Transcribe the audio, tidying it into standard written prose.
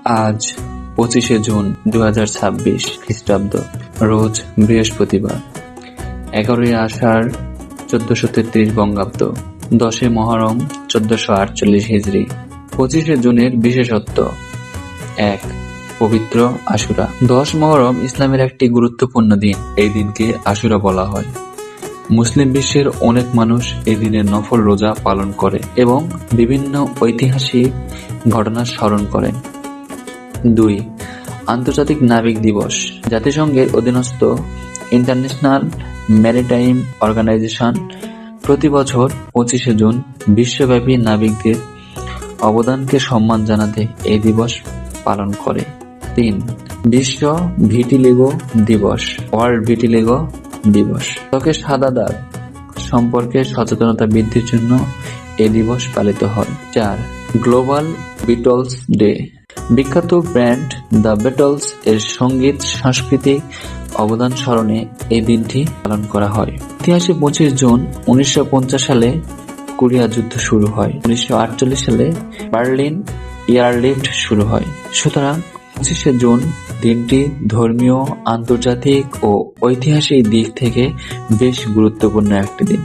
আজ 25শে জুন 2026 খ্রিস্টাব্দ, রোজ বৃহস্পতিবার, 11ই আষাঢ় 1433 বঙ্গাব্দ, 10 মহরম 1448 হিজরি। 25শে জুনের বিশেষত্ব: 1. পবিত্র আশুরা। 10 মহরম ইসলামের একটি গুরুত্বপূর্ণ দিন। এই দিনকে আশুরা বলা হয়। মুসলিম বিশ্বের অনেক মানুষ এই দিনে নফল রোজা পালন করে এবং বিভিন্ন ঐতিহাসিক ঘটনা স্মরণ করেন। 2. আন্তর্জাতিক নাবিক দিবস। জাতিসংঘের অধীনস্থ ইন্টারন্যাশনাল ম্যারিটাইম অর্গানাইজেশন প্রতি বছর 25শে জুন বিশ্বব্যাপী নাবিকদের অবদানকে সম্মান জানাতে এই দিবস পালন করে। 3. বিশ্ব ভিটিলিগো দিবস, ওয়ার্ল্ড ভিটিলিগো দিবস। ত্বকের সাদা দাগ সম্পর্কে সচেতনতা বৃদ্ধির জন্য এই দিবস পালিত হয়। 4. Global Beatles day. বিখ্যাত ব্যান্ড দ্য বিটলস এর সঙ্গীত সাংস্কৃতিক অবদান স্মরণে এই দিনটি পালন করা হয়। ইতিহাসে 25 জুন 1950 সালে কোরিয়া যুদ্ধ শুরু হয়। 1948 সালে বার্লিন এয়ারলিফট শুরু হয়। সুতরাং 25শে জুন দিনটি ধর্মীয়, আন্তর্জাতিক ও ঐতিহাসিক দিক থেকে বেশ গুরুত্বপূর্ণ একটি দিন।